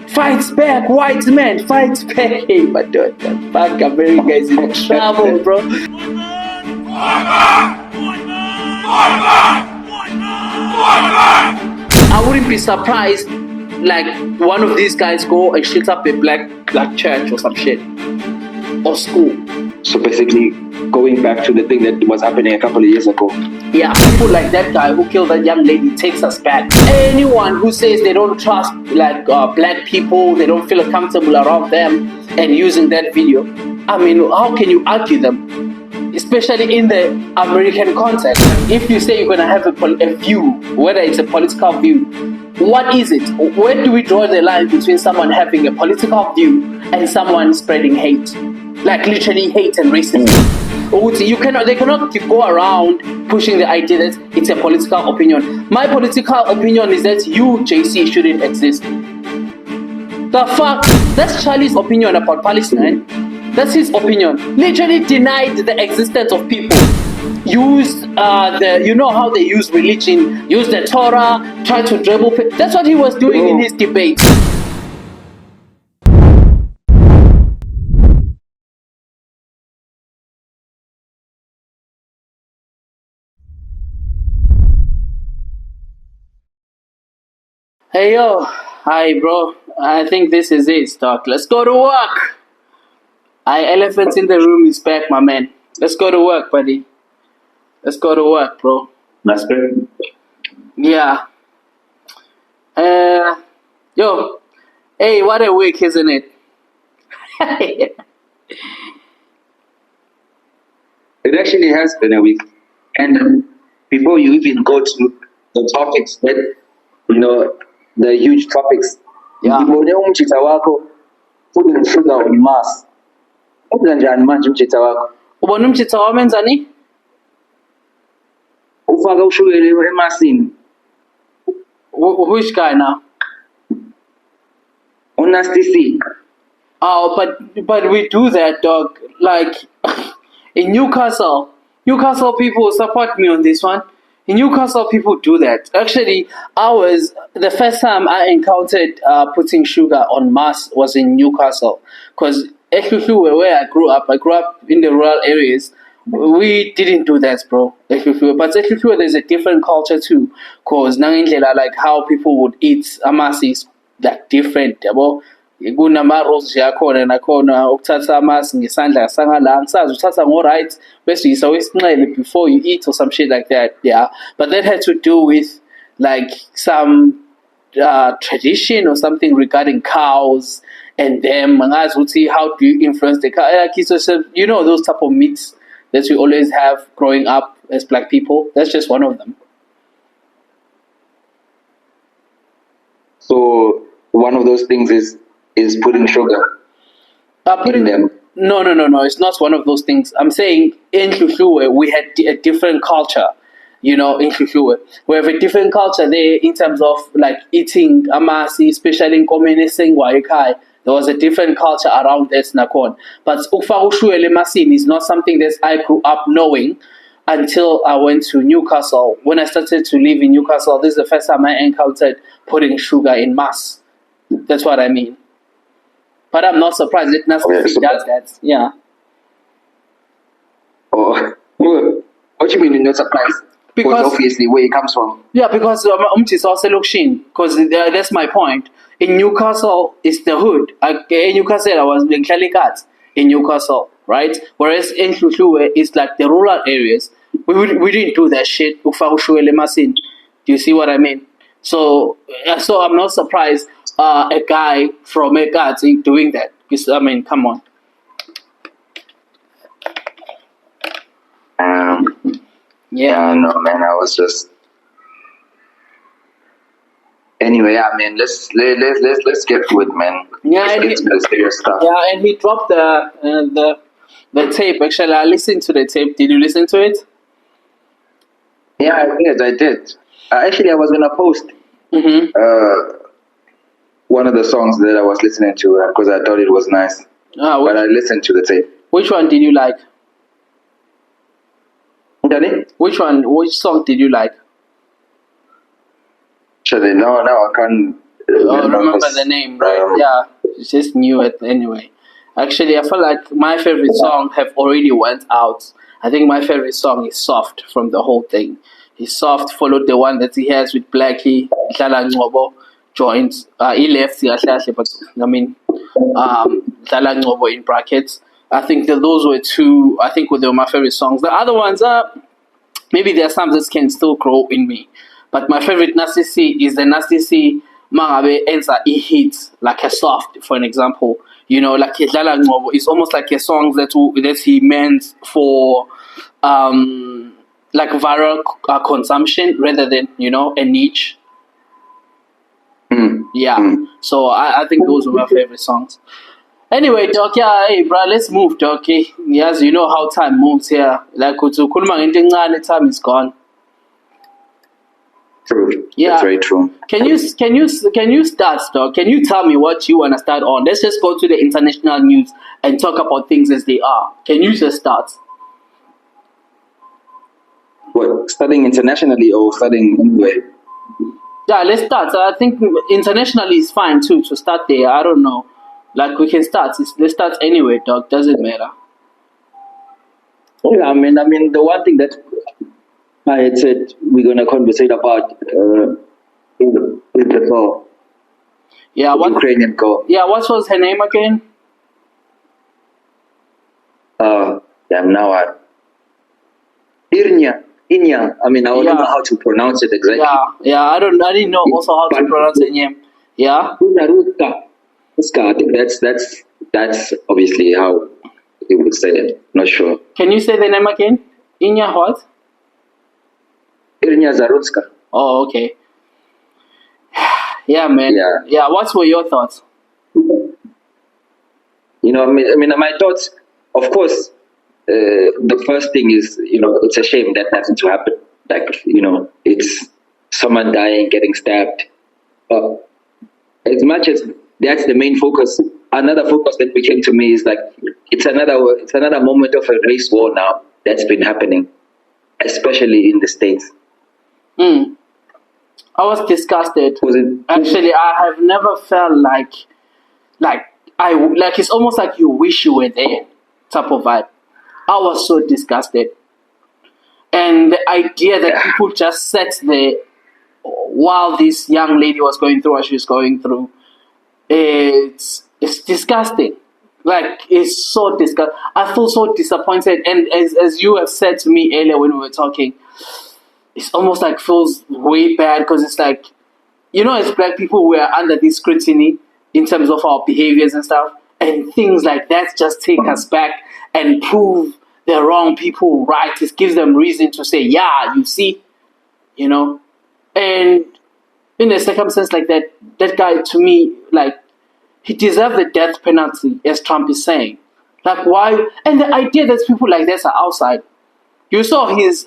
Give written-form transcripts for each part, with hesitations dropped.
Fights back, white man, fights back. Hey, but the fuck America is in trouble, bro. I wouldn't be surprised, like, one of these guys go and shoot up a black church or some shit. Or school. So basically, going back to the thing that was happening a couple of years ago. Yeah, people like that guy who killed that young lady takes us back. Anyone who says they don't trust like black people, they don't feel comfortable around them and using that video, I mean, how can you argue them? Especially in the American context. If you say you're going to have a view, whether it's a political view, what is it? Where do we draw the line between someone having a political view and someone spreading hate? Like literally hate and racism. They cannot go around pushing the idea that it's a political opinion. My political opinion is that you, JC, shouldn't exist. The fuck? That's Charlie's opinion about Palestine. That's his opinion. Literally denied the existence of people. Used you know how they use religion, use the Torah, try to dribble. That's what he was doing in his debate. Hey yo, hi bro. I think this is it, Doc. Let's go to work. Elephant in the room is back, my man. Let's go to work, buddy. Let's go to work, bro. That's good. Yeah. Yo. Hey, what a week, isn't it? It actually has been a week. And before you even go to the topics, that, you know, the huge topics. Yeah. Ngibone umtshitha wakho futhi ngifuna uyimass. Ubenza njani manje umtshitha wakho? Ubona umtshitha wami enzani? Ufaka ushukela emasini. Which guy now? Nasty C. Oh, but we do that, dog. Like in Newcastle people support me on this one. In Newcastle, people do that. Actually, the first time I encountered putting sugar on mass was in Newcastle. Because where I grew up in the rural areas. We didn't do that, bro. But there's a different culture too. Because like how people would eat amasi is like different. Kunama-rolls yakhona nakhona ukuthatha amasi ngesandla sangala ngisazi uthatha ngo-right bese uyisa wesinxele before you eat or some shit like that. Yeah, but that had to do with like some tradition or something regarding cows and them. How do you influence the cow? Like it's just, you know, those type of myths that we always have growing up as black people. That's just one of them. So one of those things is putting sugar in them. No. It's not one of those things. I'm saying in Hluhluwe, we had a different culture. You know, in Hluhluwe, we have a different culture there in terms of like eating amasi, especially in communism. There was a different culture around that nakon. But ukufaka ushukela emasini is not something that I grew up knowing until I went to Newcastle. When I started to live in Newcastle, this is the first time I encountered putting sugar in mass. That's what I mean. But I'm not surprised that Nasty does that. Yeah. Oh, what do you mean you're not surprised? Because obviously where it comes from. Yeah, because because that's my point. In Newcastle, it's the hood. In Newcastle, I was in Calicut in Newcastle, right? Whereas in Hluhluwe, it's like the rural areas. We didn't do that shit. Do you see what I mean? So I'm not surprised a guy from Ekati doing that. Because, I mean, come on. Yeah, no, man. I was just. Anyway, I mean, let's get to it, man. Yeah, let's get to the serious stuff. Yeah, and he dropped the tape. Actually, I listened to the tape. Did you listen to it? Yeah, I did. Actually, I was gonna post one of the songs that I was listening to because I thought it was nice. But I listened to the tape. Which one did you like? Danny? Which song did you like? Now I can't remember the name, right? Yeah, just knew it anyway. Actually, I feel like my favorite song have already went out. I think my favorite song is Soft from the whole thing. He's Soft, followed the one that he has with Blackie, Dlala Ngcobo, joined. He left, but I mean, Dlala Ngcobo in brackets. I think that those were two, I think they were my favorite songs. The other ones are, maybe there are some that can still grow in me. But my favorite Nasty C is the Nasty C Mangabe Enza E hits, like a Soft, for an example. You know, like Dlala Ngcobo, it's almost like a song that he meant for like viral consumption rather than, you know, a niche. Yeah. So I think those were my favorite songs. Anyway, Doc, yeah, hey, bro, let's move, Doc. Yes, you know how time moves here. Like, time is gone. True. Yeah. That's very true. Can you start, Doc? Can you tell me what you want to start on? Let's just go to the international news and talk about things as they are. Can you just start? What, studying internationally or studying anywhere? Yeah, let's start. I think internationally is fine too to start there. I don't know. Like, we can start. Let's start anyway, Doc. Doesn't matter. Yeah, I mean, the one thing that I had said we're gonna conversate about is the girl. Yeah, what Ukrainian girl. Yeah, what was her name again? Damn, now Iryna. I mean, I don't know how to pronounce it exactly. Yeah. I didn't know also how to pronounce her name. Yeah. Zarutska. I think that's obviously how you would say it. Not sure. Can you say the name again? Iryna what? Iryna Zarutska. Oh, okay. Yeah, man. Yeah. What were your thoughts? You know, I mean, my thoughts. Of course, the first thing is, you know, it's a shame that happened to happen. Like, you know, it's someone dying, getting stabbed. As much as that's the main focus, another focus that became to me is like it's another moment of a race war now that's been happening, especially in the States. I was disgusted. Actually, I have never felt like it's almost like you wish you were there type of vibe. I was so disgusted. And the idea that people just sat there while this young lady was going through what she was going through, it's disgusting. Like, it's so disgusting. I feel so disappointed. And as you have said to me earlier when we were talking, it's almost like feels way bad because it's like, you know, as black people, we are under this scrutiny in terms of our behaviors and stuff. And things like that just take us back and prove the wrong people right. It gives them reason to say, yeah, you see, you know. And in a circumstance like that, that guy, to me, like, he deserved the death penalty, as Trump is saying. Like, why? And the idea that people like this are outside. You saw his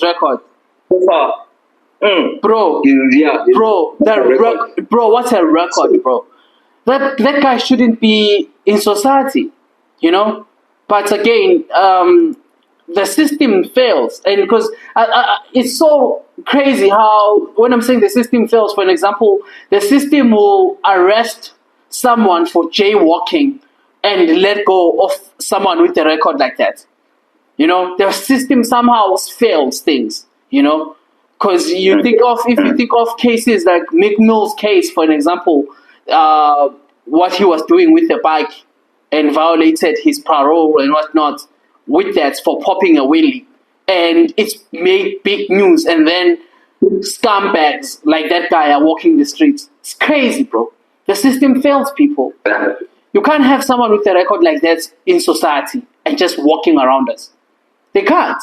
record. Bro, bro, what's a record, bro? That guy shouldn't be in society, you know. But again, the system fails, and because it's so crazy how when I'm saying the system fails, for an example, the system will arrest someone for jaywalking and let go of someone with a record like that. You know, the system somehow fails things, you know, because if you think of cases like Mick Mill's case, for an example, what he was doing with the bike and violated his parole and whatnot with that for popping a wheelie. And it's made big news, and then scumbags like that guy are walking the streets. It's crazy, bro. The system fails people. You can't have someone with a record like that in society and just walking around us. They can't.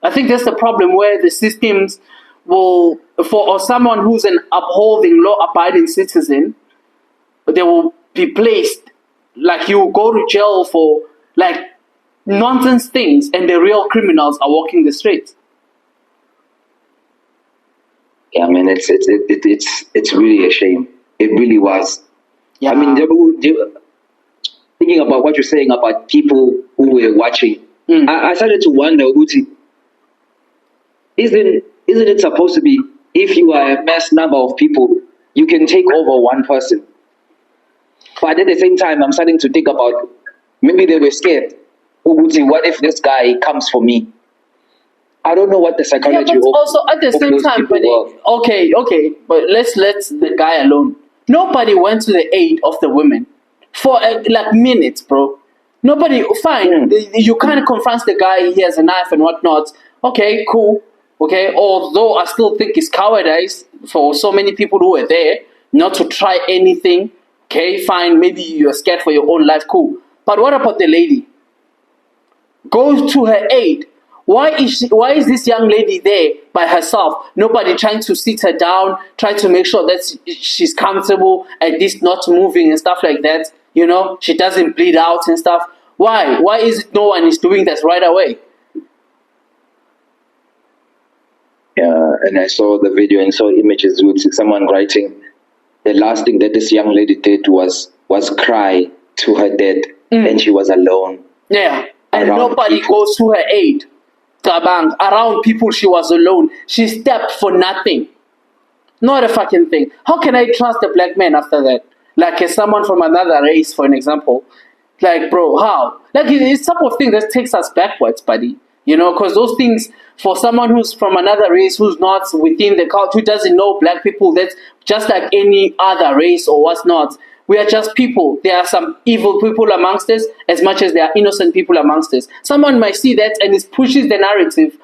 I think that's the problem where the systems will, or someone who's an upholding, law-abiding citizen, they will be placed, like you go to jail for like nonsense things, and the real criminals are walking the streets. Yeah, I mean, it's really a shame. It really was. Yeah. I mean, thinking about what you're saying about people who were watching, I started to wonder, Uti, isn't it supposed to be, if you are a mass number of people you can take over one person. But at the same time, I'm starting to think about maybe they were scared. What if this guy comes for me? I don't know what the psychology but also at the same time, but okay, but let's let the guy alone. Nobody went to the aid of the women for like minutes, bro. Nobody, fine. You can't confront the guy. He has a knife and whatnot. Okay, cool. Okay, although I still think it's cowardice for so many people who were there not to try anything. Okay, fine. Maybe you're scared for your own life. Cool. But what about the lady? Go to her aid. Why is this young lady there by herself? Nobody trying to sit her down, trying to make sure that she's comfortable, at least not moving and stuff like that. You know, she doesn't bleed out and stuff. Why? Why is it no one is doing that right away? Yeah, and I saw the video and saw images with someone writing, the last thing that this young lady did was cry to her dad, and she was alone. Yeah, and nobody goes to her aid. Around people, she was alone. She stepped for nothing. Not a fucking thing. How can I trust a black man after that? Like as someone from another race, for an example. Like, bro, how? Like, it's some of things that takes us backwards, buddy. You know, because those things, for someone who's from another race, who's not within the culture, who doesn't know black people, that's just like any other race or what's not. We are just people. There are some evil people amongst us as much as there are innocent people amongst us. Someone might see that and it pushes the narrative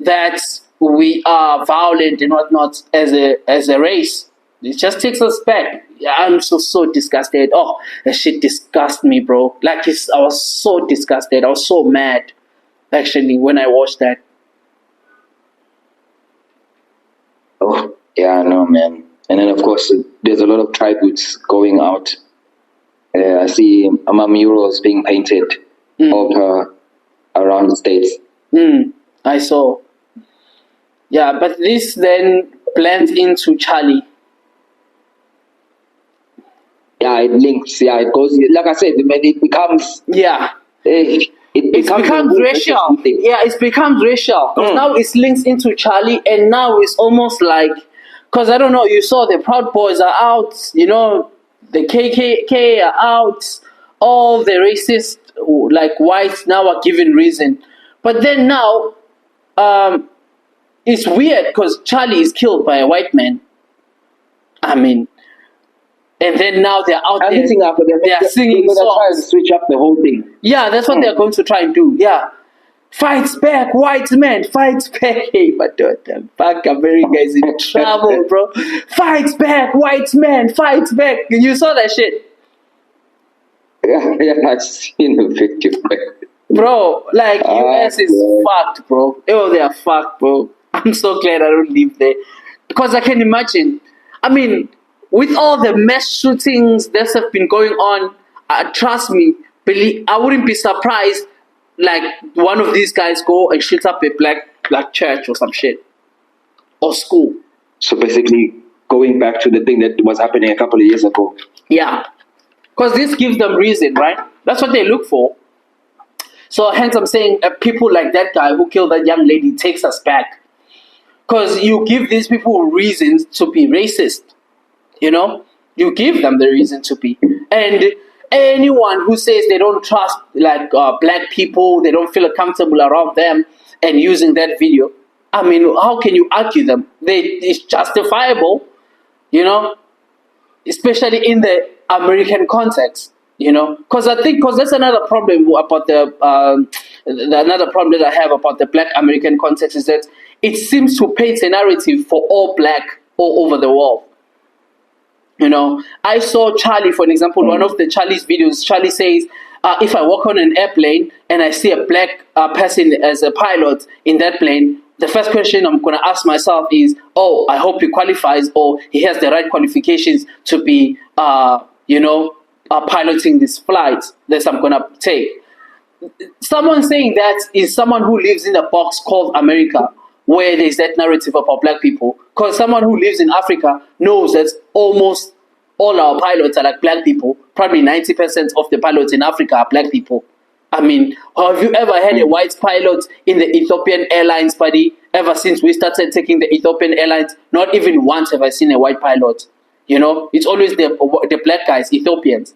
that we are violent and whatnot as a race. It just takes us back. Yeah, I'm so disgusted. Oh, that shit disgusts me, bro. Like, I was so disgusted. I was so mad, actually, when I watched that. Oh, yeah, I know, man. And then, of course, there's a lot of tributes going out. I see murals being painted of her around the States. I saw. Yeah, but this then blends into Charlie. Yeah, it links. Yeah, it goes. Like I said, it becomes. Yeah. It becomes racial. Yeah, it becomes racial. Because now it links into Charlie, and now it's almost like, because I don't know, you saw the Proud Boys are out, you know, the KKK are out, all the racist, like whites now are given reason. But then now, it's weird because Charlie is killed by a white man. I mean, and then now they're out there, they are singing songs. They're trying to switch up the whole thing. Yeah, that's what they're going to try and do. Yeah. Fights back, white man, fights back. Hey, but what the fuck, America is in trouble, bro. Fights back, white man, fights back. You saw that shit? Yeah, I've seen the video. Bro, like, US is fucked, bro. Oh, they are fucked, bro. I'm so glad I don't live there. Because I can imagine, I mean, with all the mass shootings that have been going on, trust me, I wouldn't be surprised, like, one of these guys go and shoot up a black church or some shit. Or school. So basically, going back to the thing that was happening a couple of years ago. Yeah. Because this gives them reason, right? That's what they look for. So hence I'm saying people like that guy who killed that young lady takes us back. Because you give these people reasons to be racist. You know? You give them the reason to be. And anyone who says they don't trust like black people, they don't feel comfortable around them and using that video, I mean, how can you argue them? It's justifiable, you know? Especially in the American context, you know? Because that's another problem about another problem that I have about the black American context is that it seems to paint a narrative for all black all over the world. You know, I saw Charlie, for an example, one of Charlie's videos. Charlie says, if I walk on an airplane and I see a black person as a pilot in that plane, the first question I'm going to ask myself is, oh, I hope he qualifies or he has the right qualifications to be, piloting this flight that I'm going to take. Someone saying that is someone who lives in a box called America, where there's that narrative about black people. Because someone who lives in Africa knows that almost all our pilots are like black people. Probably 90% of the pilots in Africa are black people. I mean, have you ever had a white pilot in the Ethiopian Airlines, buddy? Ever since we started taking the Ethiopian Airlines, not even once have I seen a white pilot. You know, it's always the black guys, Ethiopians.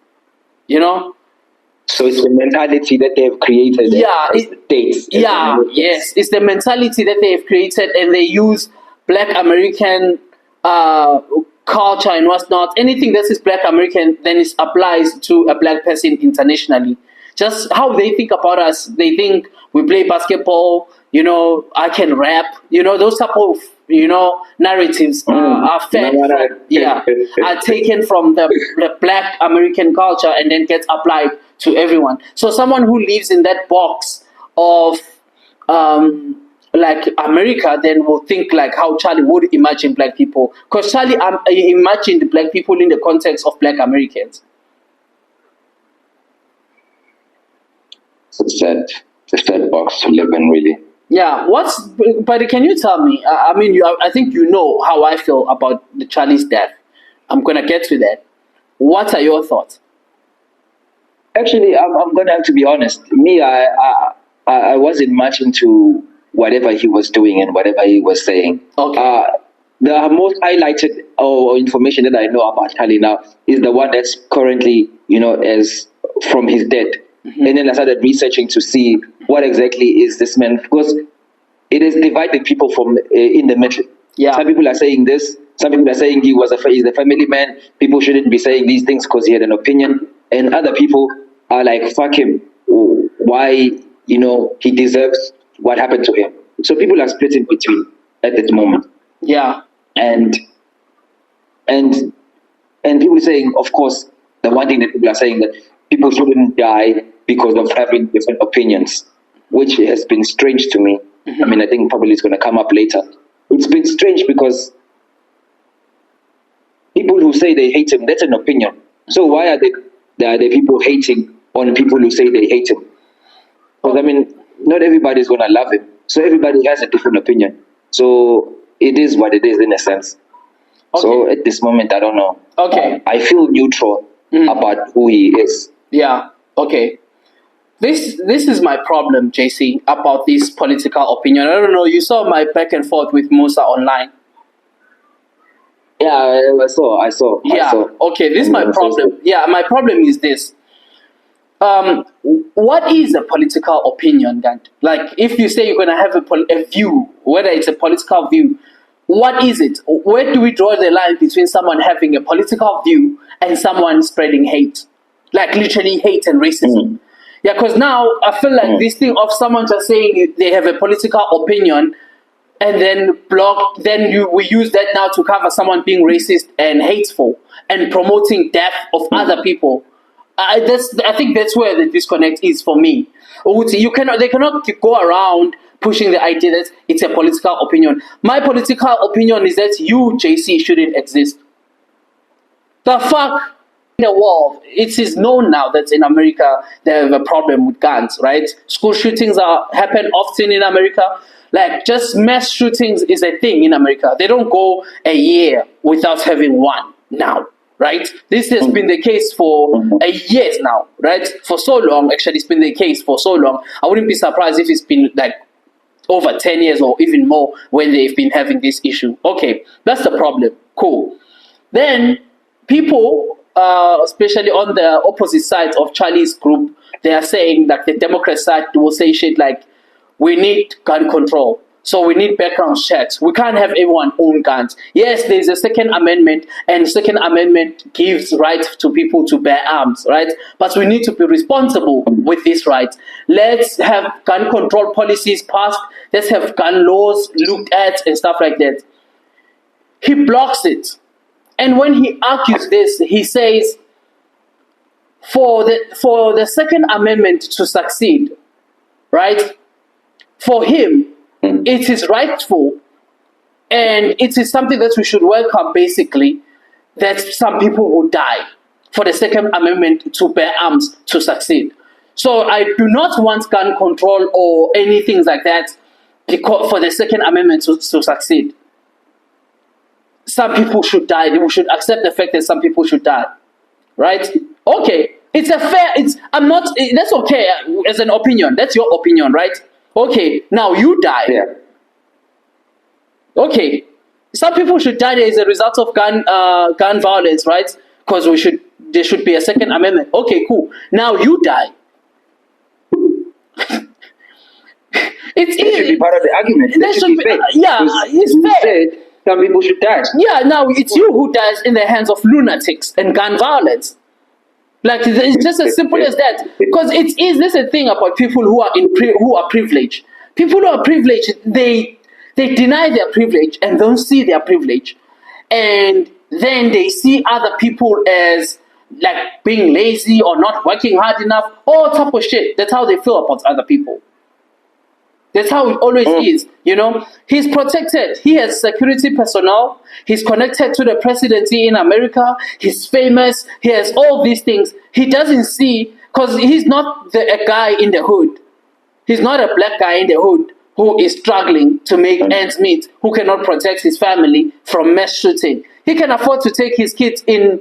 You know. So it's the mentality that they've created. Yeah, yes, it's the mentality that they've created, and they use Black American culture and whatnot. Anything that is Black American, then it applies to a black person internationally. Just how they think about us. They think we play basketball. You know, I can rap. You know, those type of narratives are fed. Are taken from the Black American culture and then gets applied to everyone. So someone who lives in that box of like America then will think like how Charlie would imagine black people, because Charlie imagined black people in the context of Black Americans. It's a sad box to live in, really. Yeah, but can you tell me, I mean, I think you know how I feel about the Charlie's death. I'm going to get to that. What are your thoughts? Actually, I'm going to have to be honest. Me, I wasn't much into whatever he was doing and whatever he was saying. Okay. The most highlighted information that I know about Charlie now is the one that's currently, as from his death. Mm-hmm. And then I started researching to see what exactly is this man, because it has divided people from in the middle. Yeah. Some people are saying this. Some people are saying he's a family man. People shouldn't be saying these things because he had an opinion. And other people are like, fuck him. Why, he deserves what happened to him. So people are split in between at this moment. Yeah. And people are saying, of course, the one thing that people are saying that people shouldn't die because of having different opinions, which has been strange to me. Mm-hmm. I mean, I think probably it's going to come up later. It's been strange because people who say they hate him, that's an opinion. So why are there people hating on people who say they hate him? Because, I mean, not everybody is going to love him. So everybody has a different opinion. So it is what it is in a sense. Okay. So at this moment, I don't know. Okay. I feel neutral about who he is. Yeah. Okay. This is my problem, JC, about this political opinion. I don't know. You saw my back and forth with Musa online. Yeah, I saw. Yeah. Okay. This is my problem. Yeah, my problem is this. What is a political opinion, Gant? Like, if you say you're going to have a view, whether it's a political view, what is it? Where do we draw the line between someone having a political view and someone spreading hate? Like, literally hate and racism. Yeah, because now I feel like this thing of someone just saying they have a political opinion and then we use that now to cover someone being racist and hateful and promoting death of other people. I think that's where the disconnect is for me. They cannot go around pushing the idea that it's a political opinion. My political opinion is that you, JC, shouldn't exist. The fuck? In the world, it is known now that in America they have a problem with guns, right? School shootings happen often in America. Like, just mass shootings is a thing in America. They don't go a year without having one now, right? This has been the case for years now, right? For so long, actually, it's been the case for so long. I wouldn't be surprised if it's been like over 10 years or even more when they've been having this issue. Okay, that's the problem. Cool. Then people, especially on the opposite side of Charlie's group, they are saying that the Democrat side will say shit like, we need gun control, so we need background checks. We can't have everyone own guns. Yes, there's a Second Amendment, and the Second Amendment gives rights to people to bear arms, right? But we need to be responsible with these rights. Let's have gun control policies passed. Let's have gun laws looked at and stuff like that. He blocks it. And when he argues this, he says, for the Second Amendment to succeed, right? For him, it is rightful, and it is something that we should welcome, basically, that some people will die for the Second Amendment to bear arms to succeed. So I do not want gun control or anything like that for the Second Amendment to succeed. Some people should die. We should accept the fact that some people should die, right? Okay, that's okay as an opinion. That's your opinion, right? Okay, now you die. Yeah. Okay, some people should die as a result of gun violence, right? Because there should be a Second Amendment. Okay, cool. Now you die. It should be part of the argument. That should be, it's fair. Said some people should die. Yeah, now it's you who dies in the hands of lunatics and gun violence. Like, it's just as simple as that. Because there's a thing about people who are privileged. People who are privileged, they deny their privilege and don't see their privilege, and then they see other people as like being lazy or not working hard enough, all type of shit. That's how they feel about other people. That's how it always is, He's protected. He has security personnel. He's connected to the presidency in America. He's famous. He has all these things. He doesn't see, because he's not a guy in the hood. He's not a black guy in the hood who is struggling to make ends meet, who cannot protect his family from mass shooting. He can afford to take his kids in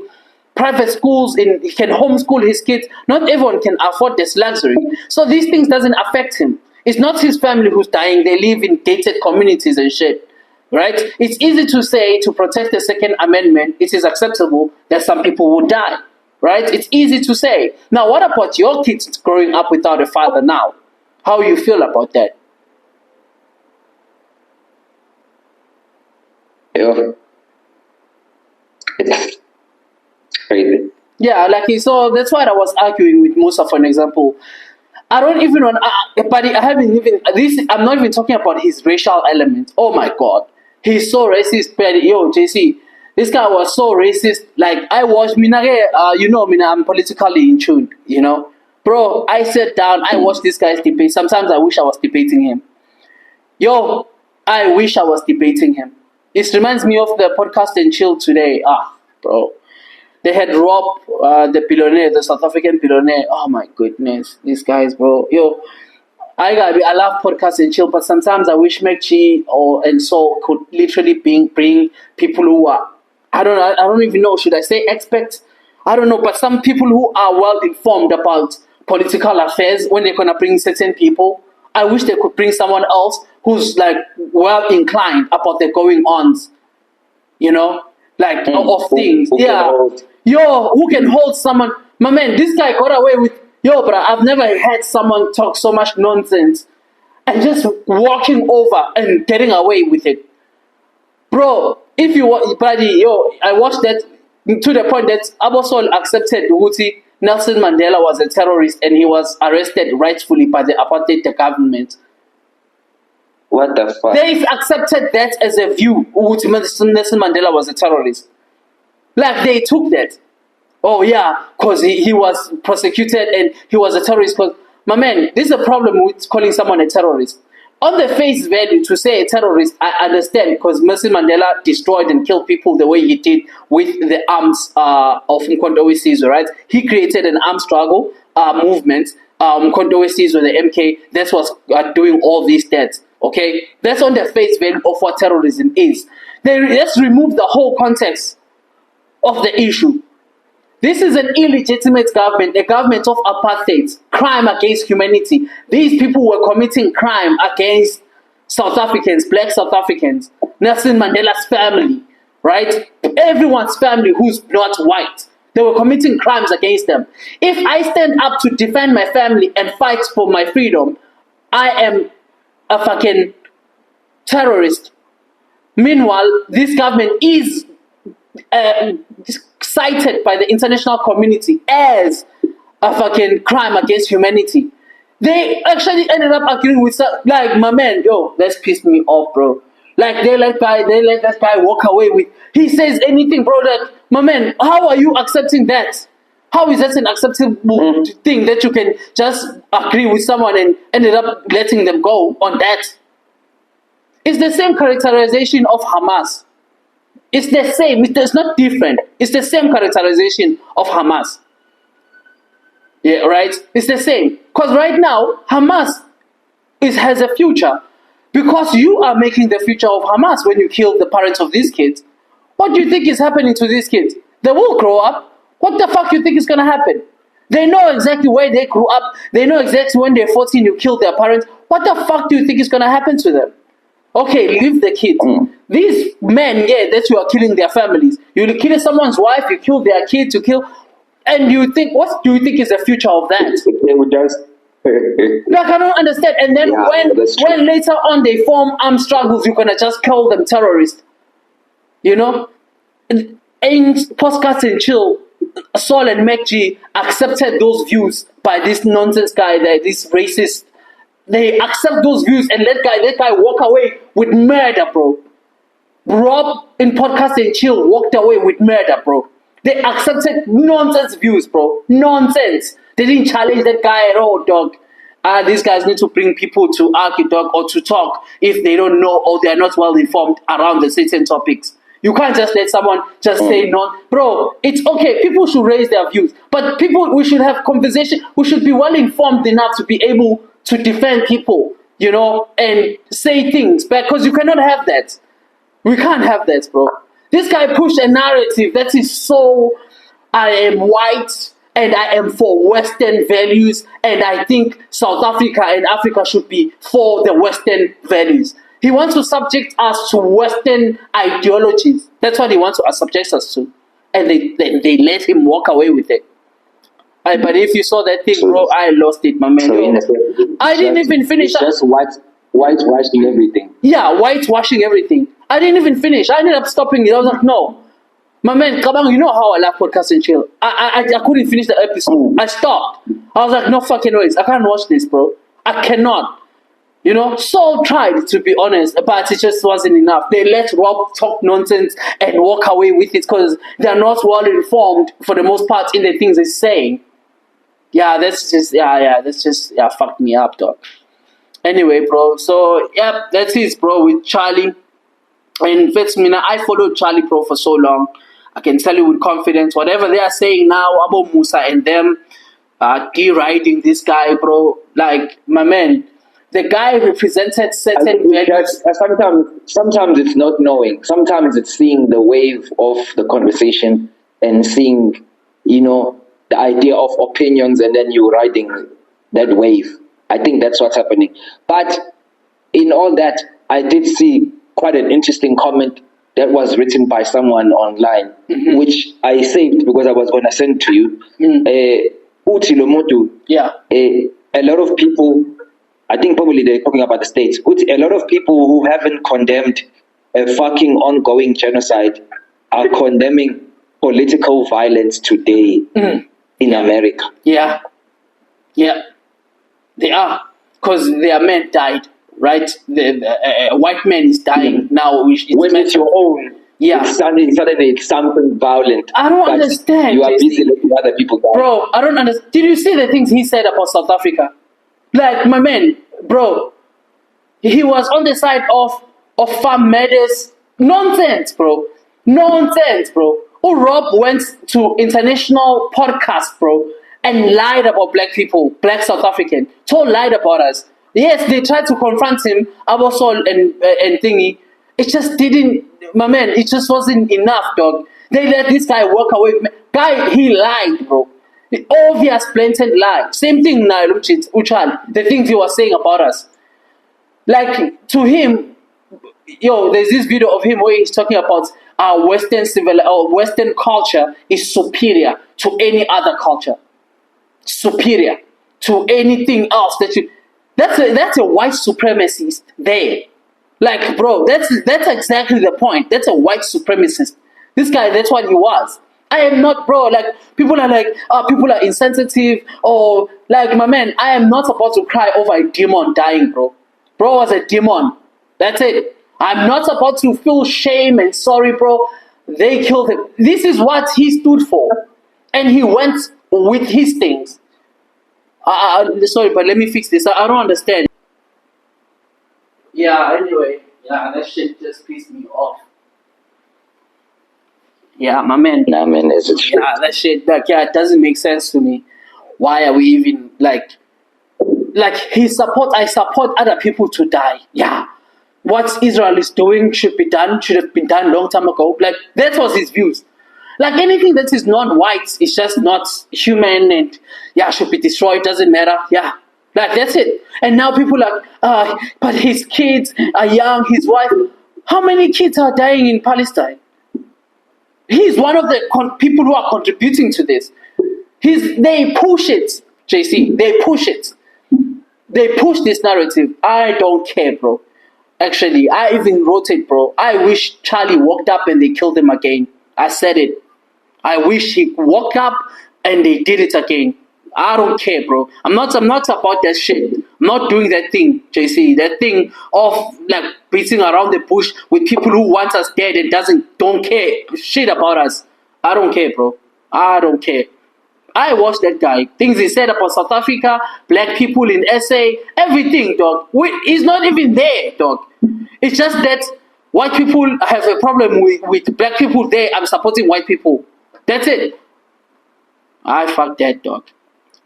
private schools, he can homeschool his kids. Not everyone can afford this luxury. So these things doesn't affect him. It's not his family who's dying. They live in gated communities and shit, right? It's easy to say, to protect the Second Amendment, it is acceptable that some people will die, right? It's easy to say. Now, what about your kids growing up without a father now? How you feel about that? Yeah. It's crazy. Yeah, so that's why I was arguing with Musa, for an example. I don't even want, but I haven't even, I'm not even talking about his racial element. Oh my God. He's so racist, but yo, JC, this guy was so racist. Like, I watched, I'm politically in tune, Bro, I sat down, I watched this guy's debate. Sometimes I wish I was debating him. Yo, I wish I was debating him. It reminds me of the podcast and chill today. Bro. They had Rob, the South African billionaire. Oh my goodness, these guys, bro. Yo, I love podcasts and chill, but sometimes I wish Mekchi and Saul could literally bring people who are, I don't even know, should I say experts? I don't know, but some people who are well informed about political affairs, when they're gonna bring certain people, I wish they could bring someone else who's like well inclined about the going ons, of things. Yeah. Yo, who can hold someone? My man, this guy got away with, bro, I've never had someone talk so much nonsense and just walking over and getting away with it. Bro, if you want, buddy, I watched that to the point that Abosol accepted Uti Nelson Mandela was a terrorist and he was arrested rightfully by the apartheid government. What the fuck? They've accepted that as a view. Nelson Mandela was a terrorist. Like, they took that. Oh yeah, because he was prosecuted and he was a terrorist. Because, my man, this is a problem with calling someone a terrorist. On the face value, to say a terrorist, I understand, because Nelson Mandela destroyed and killed people the way he did with the arms of Mkhwanazi Sizwe, right? He created an armed struggle movement. Mkhwanazi Sizwe, the MK, that's what's doing all these deaths. Okay, that's on the face value of what terrorism is. Let's remove the whole context of the issue. This is an illegitimate government, a government of apartheid, crime against humanity. These people were committing crime against South Africans, black South Africans, Nelson Mandela's family, right? Everyone's family who's not white. They were committing crimes against them. If I stand up to defend my family and fight for my freedom, I am a fucking terrorist. Meanwhile, this government is cited by the international community as a fucking crime against humanity. They actually ended up agreeing with, like, my man, that's pissed me off, bro. Like, they let that guy walk away with, he says anything, bro, that, my man, how are you accepting that? How is that an acceptable thing that you can just agree with someone and ended up letting them go on that? It's the same characterization of Hamas. It's the same. It's not different. It's the same characterization of Hamas. Yeah, right? It's the same. Because right now, Hamas has a future. Because you are making the future of Hamas when you kill the parents of these kids. What do you think is happening to these kids? They will grow up. What the fuck do you think is going to happen? They know exactly where they grew up. They know exactly when they're 14 you killed their parents. What the fuck do you think is going to happen to them? Okay, leave the kids. These men, yeah, that you are killing their families. You kill someone's wife, you kill their kids, you kill, and you think, what do you think is the future of that? They would just. Like, I don't understand. And then when later on they form armed struggles, you're gonna just call them terrorists. You know? In Podcast and Chill, Saul and MacG accepted those views by this nonsense guy, this racist. They accept those views and let guy walk away with murder, bro. Rob in Podcast and Chill walked away with murder, bro. They accepted nonsense views, bro. Nonsense. They didn't challenge that guy at all, dog. These guys need to bring people to argue, dog, or to talk if they don't know or they are not well informed around the certain topics. You can't just let someone just say no. Bro, it's okay. People should raise their views. But we should have conversation. We should be well informed enough to be able to defend people, you know, and say things. Because you cannot have that. We can't have that, bro. This guy pushed a narrative that is so, I am white and I am for Western values, and I think South Africa and Africa should be for the Western values. He wants to subject us to Western ideologies. That's what he wants to subject us to. And they let him walk away with it. But if you saw that thing, bro, I lost it, my man. I didn't even finish. It's just whitewashing everything. Yeah, whitewashing everything. I didn't even finish. I ended up stopping it. I was like, no. My man, Kabang, you know how I love Podcast and Chill. I couldn't finish the episode. I stopped. I was like, no fucking ways. I can't watch this, bro. I cannot. You know, Saul tried, to be honest, but it just wasn't enough. They let Rob talk nonsense and walk away with it because they're not well informed for the most part in the things they're saying. Yeah, that's just fucked me up, dog. Anyway, bro, so, yeah, that's it, bro, with Charlie. And Vetsmina, I followed Charlie, bro, for so long. I can tell you with confidence, whatever they are saying now about Musa and them deriding this guy, bro, like, my man, the guy represented certain values. Sometimes it's not knowing. Sometimes it's seeing the wave of the conversation and seeing, you know, the idea of opinions, and then you riding that wave. I think that's what's happening. But in all that, I did see quite an interesting comment that was written by someone online, which I saved because I was going to send to you. Uti Lomotu. Yeah. A lot of people, I think probably they're talking about the States. A lot of people who haven't condemned a fucking ongoing genocide are condemning political violence today in America. Yeah. Yeah. They are. Because their men died, right? The white man is dying now. When it's your own, suddenly it's something violent. I don't understand. You are busy letting other people die. Bro, I don't understand. Did you see the things he said about South Africa? Like, my man, bro, he was on the side of farm matters. Nonsense, bro. Nonsense, bro. Oh, Rob went to international podcast, bro, and lied about black people, black South African. So lied about us. Yes, they tried to confront him, Abosol and thingy. It just didn't, my man, it just wasn't enough, dog. They let this guy walk away. Guy, he lied, bro. The obvious, blatant lie. Same thing now, Uchal, the things he was saying about us. Like, to him, there's this video of him where he's talking about our Western culture is superior to any other culture. Superior to anything else that you... That's a white supremacist there. Like, bro, that's exactly the point. That's a white supremacist. This guy, that's what he was. I am not, bro. Like, people are like, people are insensitive, or like, my man, I am not about to cry over a demon dying, bro. Bro was a demon. That's it. I'm not about to feel shame and sorry, bro. They killed him. This is what he stood for, and he went with his things. Sorry, but let me fix this. I don't understand. Yeah, anyway. Yeah, that shit just pissed me off. Yeah, my man. Nah, man, it's a shit. Yeah, that shit, it doesn't make sense to me. Why are we even, like I support other people to die. Yeah. What Israel is doing should have been done long time ago. Like, that was his views. Like, anything that is non-white is just not human and, should be destroyed, doesn't matter. Yeah. Like, that's it. And now people are, but his kids are young, his wife. How many kids are dying in Palestine? He's one of the people who are contributing to this. They push it, JC. They push it. They push this narrative. I don't care, bro. Actually, I even wrote it, bro. I wish Charlie walked up and they killed him again. I said it. I wish he walked up and they did it again. I don't care, bro. I'm not about that shit. I'm not doing that thing, JC. That thing of like beating around the bush with people who want us dead and don't care shit about us. I don't care, bro. I don't care. I watched that guy. Things he said about South Africa, black people in SA, everything, dog. He's not even there, dog. It's just that white people have a problem with black people there. I'm supporting white people. That's it. I fuck that, dog.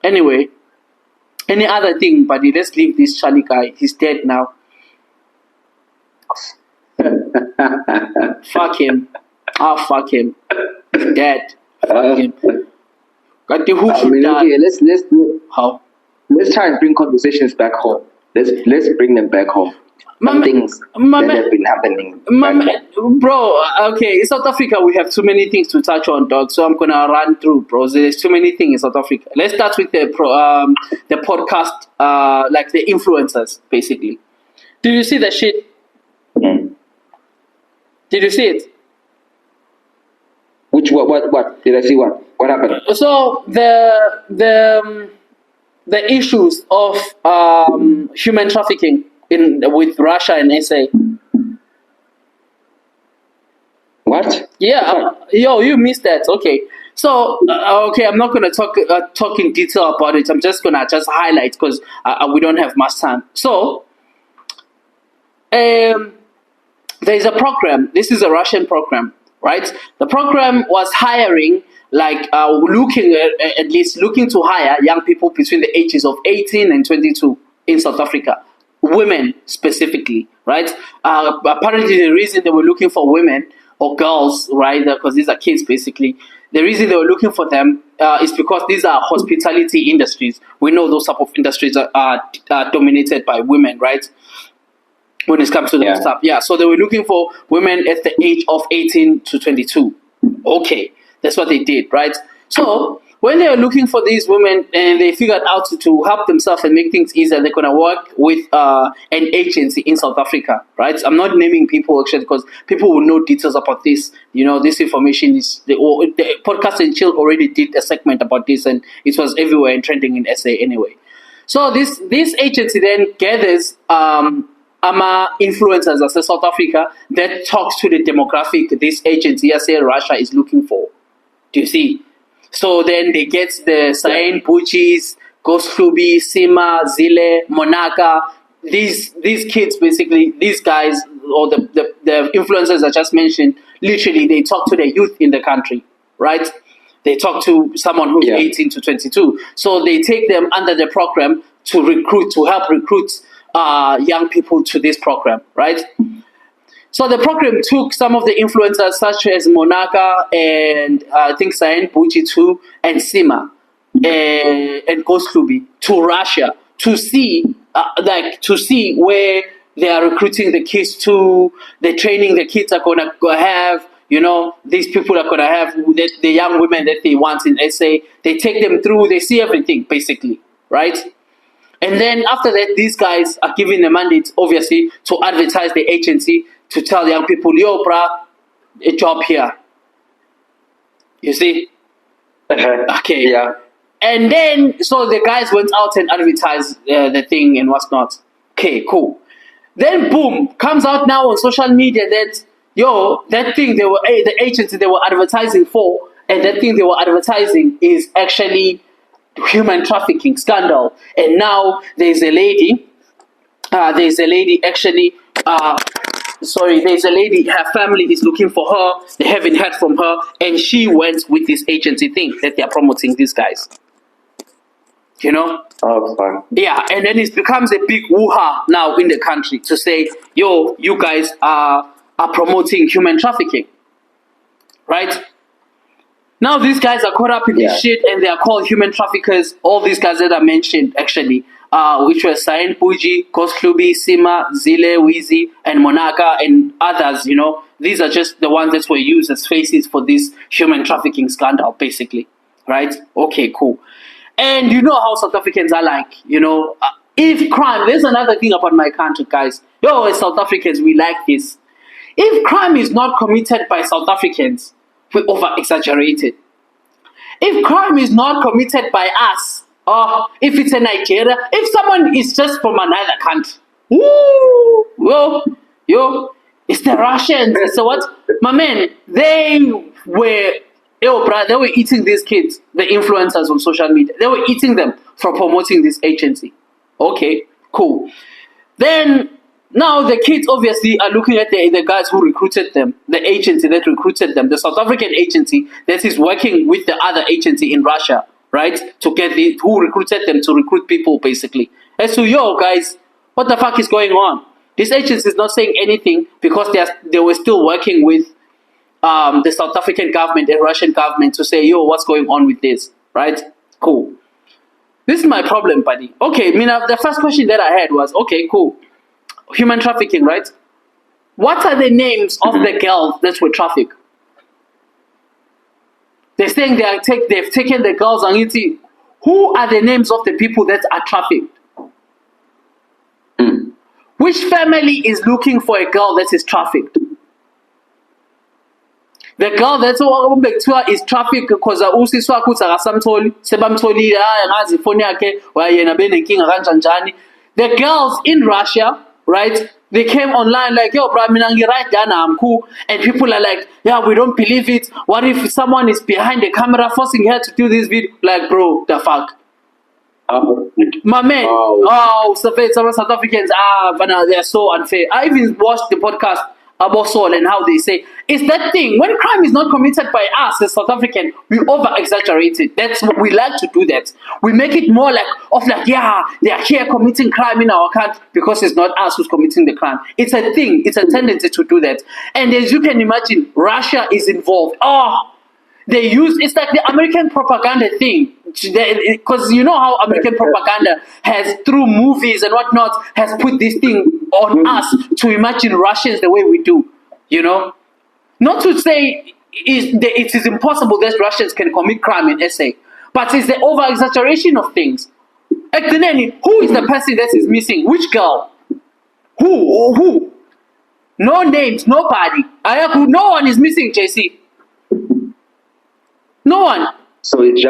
Anyway, any other thing, buddy? Let's leave this Charlie guy. He's dead now. Fuck him. Oh, fuck him. He's dead. Fuck him. Got the who should die. Okay, let's How? Let's try and bring conversations back home. Let's bring them back home. Things that have been happening. Bro, okay, in South Africa we have too many things to touch on, dog. So I'm gonna run through, bro. There's too many things in South Africa. Let's start with the podcast, like the influencers, basically. Did you see that shit? Mm. Did you see it? Which what? Did I see what? What happened? So the issues of human trafficking with Russia and SA. What? Yeah, you missed that. Okay, so okay, I'm not gonna talk in detail about it. I'm just gonna highlight because we don't have much time. So, there's a program. This is a Russian program, right? The program was hiring, like, looking to hire young people between the ages of 18 and 22 in South Africa. Women specifically, right? Apparently the reason they were looking for women or girls, right, because these are kids basically, the reason they were looking for them is because these are hospitality industries. We know those type of industries are dominated by women, right? When it comes to that stuff. Yeah, so they were looking for women at the age of 18 to 22. Okay, that's what they did, right? So when they were looking for these women and they figured out to help themselves and make things easier, they're going to work with an agency in South Africa, right? I'm not naming people actually because people will know details about this. You know, this information is, the Podcast and Chill already did a segment about this and it was everywhere and trending in SA anyway. So this agency then gathers influencers as South Africa that talks to the demographic this agency, SA Russia, is looking for. Do you see? So then they get the Sain Buchis, Goslubi, Sima, Zile, Monaka. These kids, basically, these guys, or the influencers I just mentioned, literally they talk to the youth in the country, right? They talk to someone who's 18 to 22. So they take them under the program to help recruit young people to this program, right? So the program took some of the influencers such as Monaka and I think Sain Buchi too, and Sima and Goslubi to Russia to see where they are recruiting the kids to, the training the kids are gonna have. You know, these people are gonna have the young women that they want in SA. They take them through. They see everything basically, right? And then after that, these guys are given the mandate, obviously, to advertise the agency, to tell young people, yo, bruh, a job here. You see? Okay. Yeah. And then, so the guys went out and advertised the thing and whatnot. Okay, cool. Then, boom, comes out now on social media that, yo, that thing the agency they were advertising for, and that thing they were advertising is actually human trafficking scandal. And now there's a lady actually, there's a lady, her family is looking for her, they haven't heard from her, and she went with this agency thing that they're promoting these guys. You know? Oh, fine. Yeah, and then it becomes a big woo-ha now in the country to say, yo, you guys are promoting human trafficking. Right? Now these guys are caught up in this shit and they are called human traffickers. All these guys that I mentioned actually which were Sain Puji, Koslubi, Sima, Zile, Wizi, and Monaka, and others, you know. These are just the ones that were used as faces for this human trafficking scandal, basically. Right? Okay, cool. And you know how South Africans are like, you know, if crime, there's another thing about my country, guys. Yo, as South Africans, we like this. If crime is not committed by South Africans, we over-exaggerate it. If crime is not committed by us, or if it's in Nigeria, if someone is just from another country, woo, yo, it's the Russians. So what? My man, they were eating these kids, the influencers on social media. They were eating them for promoting this agency. Okay, cool. Then now the kids obviously are looking at the guys who recruited them, the agency that recruited them, the South African agency that is working with the other agency in Russia, right? To get who recruited them to recruit people, basically. And so, yo, guys, what the fuck is going on? This agency is not saying anything because they were still working with the South African government and Russian government to say, yo, what's going on with this, right? Cool. This is my problem, buddy. Okay, the first question that I had was, okay, cool. Human trafficking, right? What are the names of the girls that were trafficked? They're saying they've taken the girls and who are the names of the people that are trafficked? Which family is looking for a girl that is trafficked? The girl that's is trafficked because usiswa ukuthi akasamtholi sebamtholile ngazi ifoni yakhe wayena benenkinga kanjani. The girls in Russia, right? They came online like, yo, bro, right down, I'm cool. And people are like, yeah, we don't believe it. What if someone is behind the camera forcing her to do this video? Like, bro, the fuck. My man, South Africans, they're so unfair. I even watched the podcast about Saul and how they say, it's that thing, when crime is not committed by us as South African, we over-exaggerate it. That's what we like to do that. We make it more yeah, they are here committing crime in our country because it's not us who's committing the crime. It's a thing, it's a tendency to do that. And as you can imagine, Russia is involved. It's like the American propaganda thing. Because you know how American propaganda has, through movies and whatnot, has put this thing on us to imagine Russians the way we do, you know? Not to say it is impossible that Russians can commit crime in SA, but it's the over-exaggeration of things. At the end, who is the person that is missing? Which girl? Who? No names, nobody. No one is missing, JC. No one. So it's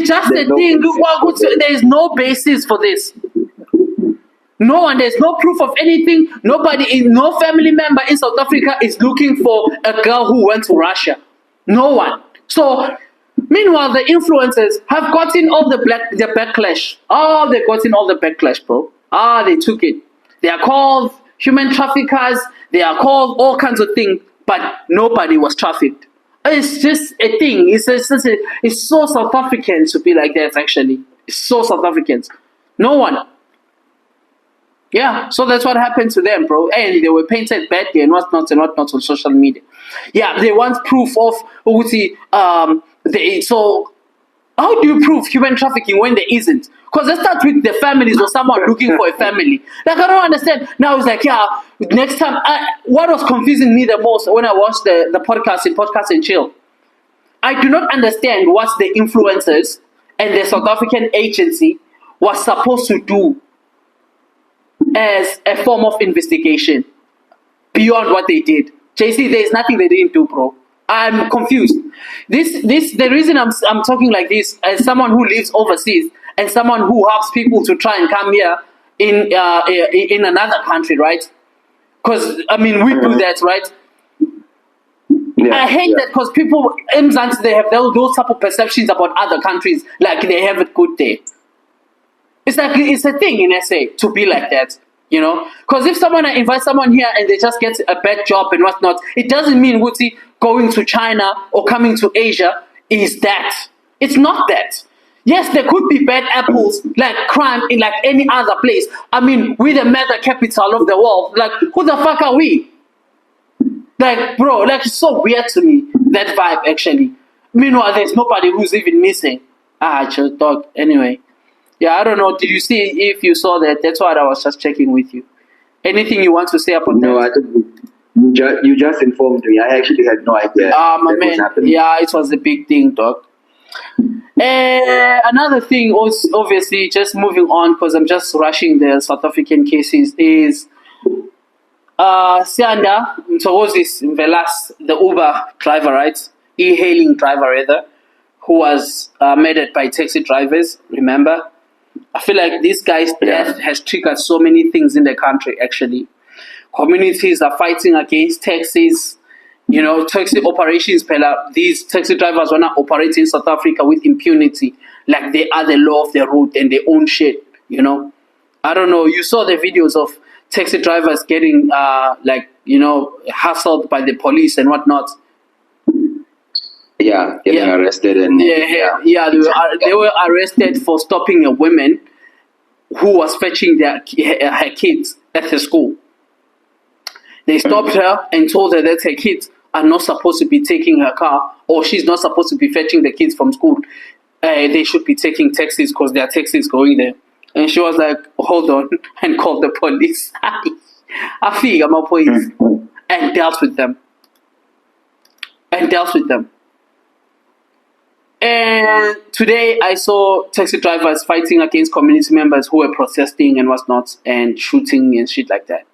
just a thing. There is no basis for this. No one. There's no proof of anything. Nobody, no family member in South Africa is looking for a girl who went to Russia. No one. So, meanwhile, the influencers have gotten all the backlash. They've gotten all the backlash, bro. They took it. They are called human traffickers. They are called all kinds of things, but nobody was trafficked. It's just a thing. It's so South African to be like that, actually. It's so South Africans. No one. Yeah, so that's what happened to them, bro. And they were painted badly and whatnot on social media. Yeah, they want proof of so how do you prove human trafficking when there isn't? Because let's start with the families or someone looking for a family. Like, I don't understand. Now it's like, yeah, next time, what was confusing me the most when I watched the podcast in Podcast and Chill, I do not understand what the influencers and the South African agency was supposed to do as a form of investigation beyond what they did. JC, there's nothing they didn't do, bro. I'm confused. The reason I'm talking like this as someone who lives overseas and someone who helps people to try and come here in another country, right? Because we do that, right? Yeah, I hate that because people in Zanzibar, they have those type of perceptions about other countries, like they have it good there. It's like it's a thing in SA to be like that, you know. Because if someone invites someone here and they just get a bad job and whatnot, it doesn't mean Wuti going to China or coming to Asia is that. It's not that. Yes, there could be bad apples like crime in like any other place. We're the murder capital of the world. Like, who the fuck are we? Like, bro, like, it's so weird to me, that vibe, actually. Meanwhile, there's nobody who's even missing. Just dog. Anyway. Yeah, I don't know. Did you see if you saw that? That's what I was just checking with you. Anything you want to say about No, that? I don't. You just informed me. I actually had no idea My that was man. happening. Yeah, it was a big thing, dog. Another thing, was obviously, just moving on because I'm just rushing the South African cases, is Sianda Mthokozis Mvelas, the Uber driver, right? E-hailing driver, rather, who was murdered by taxi drivers, remember? I feel like this guy's death has triggered so many things in the country, actually. Communities are fighting against taxis. You know, taxi operations, Pella, these taxi drivers want to operate in South Africa with impunity, like they are the law of the road and they own shit, you know. I don't know, you saw the videos of taxi drivers getting, hassled by the police and whatnot. Yeah, getting arrested and They were arrested for stopping a woman who was fetching her kids at the school. They stopped her and told her that her kids are not supposed to be taking her car, or she's not supposed to be fetching the kids from school. They should be taking taxis because there are taxis going there. And she was like, hold on, and called the police. I feel my police. And dealt with them. And today I saw taxi drivers fighting against community members who were protesting and whatnot, and shooting and shit like that.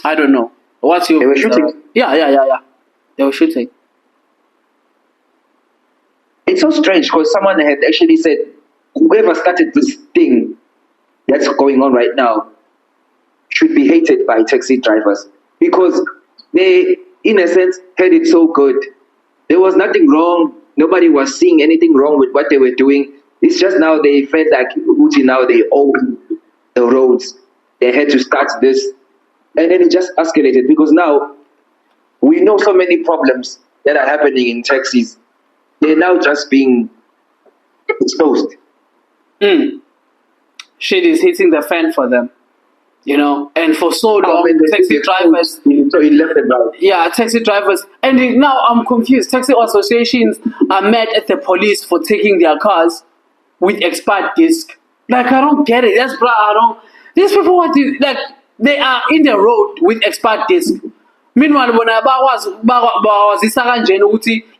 I don't know. What's your... They were shooting? Yeah. They were shooting. It's so strange because someone had actually said, whoever started this thing that's going on right now should be hated by taxi drivers because they, in a sense, had it so good. There was nothing wrong. Nobody was seeing anything wrong with what they were doing. It's just now they felt like now they own the roads. They had to start this. And then it just escalated because now we know so many problems that are happening in taxis. They're now just being exposed. Shit is hitting the fan for them, you know. And for so long, taxi drivers... So he left it right. Yeah, taxi drivers. And now I'm confused. Taxi associations are mad at the police for taking their cars with expired disc. Like, I don't get it. That's... These people want to... Like, they are in the road with expired disc. Meanwhile, when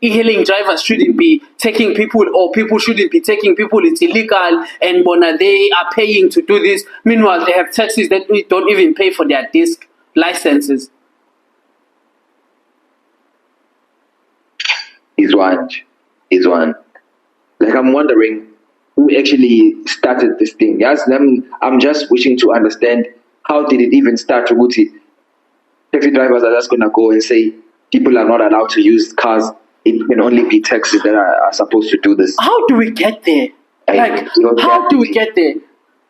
e-hailing drivers shouldn't be taking people, or people shouldn't be taking people, it's illegal, and they are paying to do this. Meanwhile, they have taxis that don't even pay for their disc licenses. Is one. Like, I'm wondering who actually started this thing. Yes, I'm just wishing to understand how did it even start. Uguti, taxi drivers are just gonna go and say people are not allowed to use cars. It can only be taxis that are supposed to do this. How do we get there? How do we get there?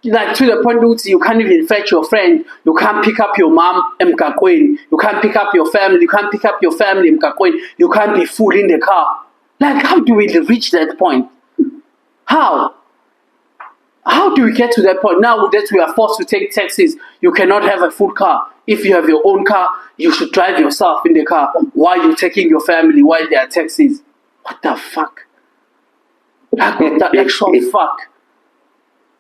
Like, to the point that you can't even fetch your friend, you can't pick up your mom Mkakweni, you can't pick up your family, Mkakweni, you can't be full in the car. Like, how do we reach that point? How do we get to that point? Now that we are forced to take taxis, you cannot have a full car. If you have your own car, you should drive yourself in the car while you're taking your family while there are taxis. What the fuck? Like, what the actual fuck?